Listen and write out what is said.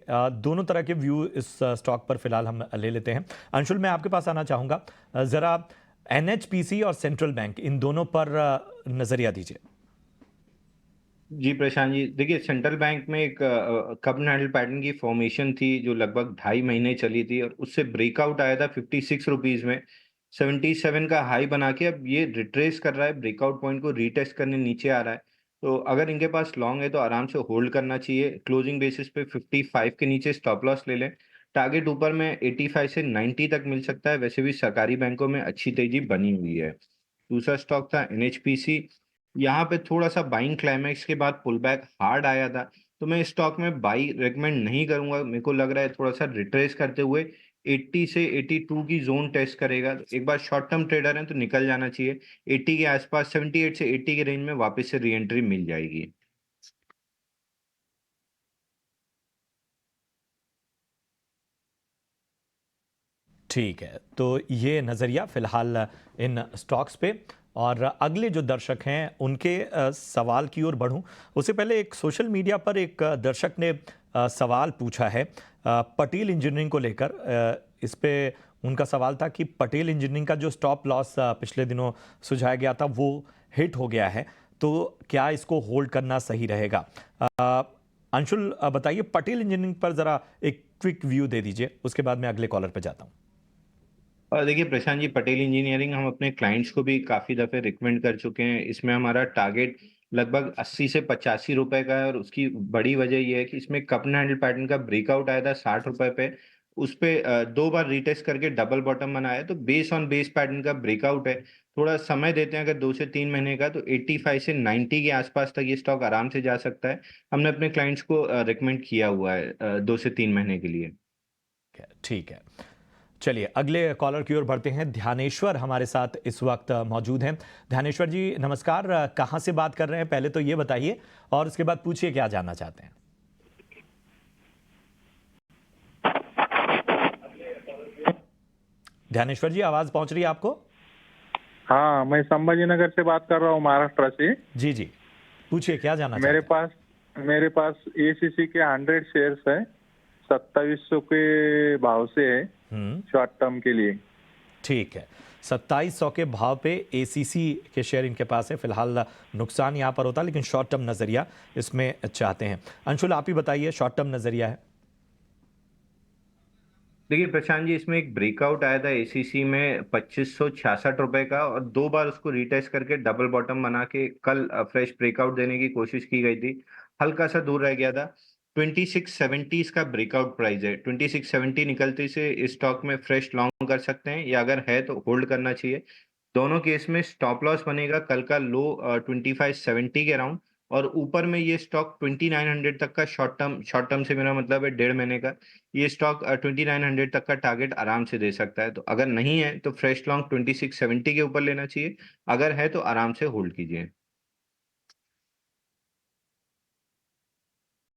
दोनों तरह के व्यू इस स्टॉक पर फिलहाल हम ले लेते हैं। अंशुल, मैं आपके पास आना चाहूँगा, ज़रा एनएचपीसी और सेंट्रल बैंक इन दोनों पर नज़रिया दीजिए। जी प्रशांत जी, देखिए सेंट्रल बैंक में एक कप एंड हैंडल पैटर्न की फॉर्मेशन थी जो लगभग 2.5 महीने चली थी और उससे ब्रेकआउट आया था 56 रुपीज में। 77 का हाई बना के अब ये रिट्रेस कर रहा है, ब्रेकआउट पॉइंट को रीटेस्ट करने नीचे आ रहा है। तो अगर इनके पास लॉन्ग है तो आराम से होल्ड करना चाहिए। क्लोजिंग बेसिस पे 55 के नीचे स्टॉप लॉस ले लें। टारगेट ऊपर में 85 से 90 तक मिल सकता है। वैसे भी सरकारी बैंकों में अच्छी तेजी बनी हुई है। दूसरा स्टॉक था एनएचपीसी। यहाँ पे थोड़ा-सा बाइंग क्लाइमैक्स के बाद पुल बैक हार्ड आया था, तो मैं इस स्टॉक में बाई रिकमेंड नहीं करूँगा। मेरे को लग रहा है थोड़ा-सा रिट्रेस करते हुए 80 से 82 की ज़ोन टेस्ट करेगा। एक बार शॉर्ट टर्म ट्रेडर हैं तो निकल जाना चाहिए। 80 के आसपास 78 से 80 के रेंज में वापस से री-एंट्री मिल जाएगी। ठीक है, तो ये नज़रिया फ़िलहाल इन स्टॉक्स पे। और अगले जो दर्शक हैं उनके सवाल की ओर बढ़ूं, उससे पहले एक सोशल मीडिया पर एक दर्शक ने सवाल पूछा है पटेल इंजीनियरिंग को लेकर। इस पे उनका सवाल था कि पटेल इंजीनियरिंग का जो स्टॉप लॉस पिछले दिनों सुझाया गया था वो हिट हो गया है, तो क्या इसको होल्ड करना सही रहेगा? अ, अंशुल, बताइए पटेल इंजीनियरिंग पर ज़रा एक क्विक व्यू दे दीजिए, उसके बाद मैं अगले कॉलर पर जाता हूँ। और देखिए प्रशांत जी, पटेल इंजीनियरिंग हम अपने क्लाइंट्स को भी काफ़ी दफ़े रिकमेंड कर चुके हैं। इसमें हमारा टारगेट लगभग 80 से 85 रुपए का है और उसकी बड़ी वजह ये है कि इसमें कप एंड हैंडल पैटर्न का ब्रेकआउट आया था 60 रुपए पे। उस पे 2 बार रीटेस्ट करके डबल बॉटम बनाया है, तो बेस ऑन बेस पैटर्न का ब्रेकआउट है। थोड़ा समय देते हैं अगर 2 से 3 महीने का, तो 85 से 90 के आसपास तक ये स्टॉक आराम से जा सकता है। हमने अपने क्लाइंट्स को रिकमेंड किया हुआ है 2 से 3 महीने के लिए। ठीक है, चलिए अगले कॉलर की ओर बढ़ते हैं। ध्यानेश्वर हमारे साथ इस वक्त मौजूद हैं। ध्यानेश्वर जी नमस्कार, कहाँ से बात कर रहे हैं पहले तो ये बताइए, और उसके बाद पूछिए क्या जानना चाहते हैं। ध्यानेश्वर जी, आवाज पहुंच रही है आपको? हाँ, मैं संभाजी नगर से बात कर रहा हूँ, महाराष्ट्र से। जी जी, पूछिए क्या जानना मेरे चाहते हैं। पास मेरे पास एसीसी के 100 शेयर्स है, 2700 के भाव से है, हम्म, शॉर्ट टर्म के लिए। ठीक है। 2700 के भाव पे एसीसी के शेयर इनके पास है। फिलहाल नुकसान यहाँ पर होता है, लेकिन शॉर्ट टर्म नजरिया इसमें चाहते हैं। अंशुल, आप ही बताइए, शॉर्ट टर्म नजरिया है। देखिए प्रशांत जी, इसमें एक ब्रेकआउट आया था एसीसी में 2566 रुपए का और 2 बार उसको रीटेस्ट करके डबल बॉटम बना के कल फ्रेश ब्रेकआउट देने की कोशिश की गई थी। हल्का सा दूर रह गया था। 2670 इसका ब्रेकआउट प्राइस है। 2670 निकलते से इस स्टॉक में फ्रेश लॉन्ग कर सकते हैं, या अगर है तो होल्ड करना चाहिए। दोनों केस में स्टॉप लॉस बनेगा कल का लो 2570 के अराउंड, और ऊपर में ये स्टॉक 2900 तक का शॉर्ट टर्म से मेरा मतलब है 1.5 महीने का। ये स्टॉक 2900 तक का टारगेट आराम से दे सकता है। तो अगर नहीं है तो फ्रेश लॉन्ग 2670 के ऊपर लेना चाहिए। अगर है तो आराम से होल्ड कीजिए।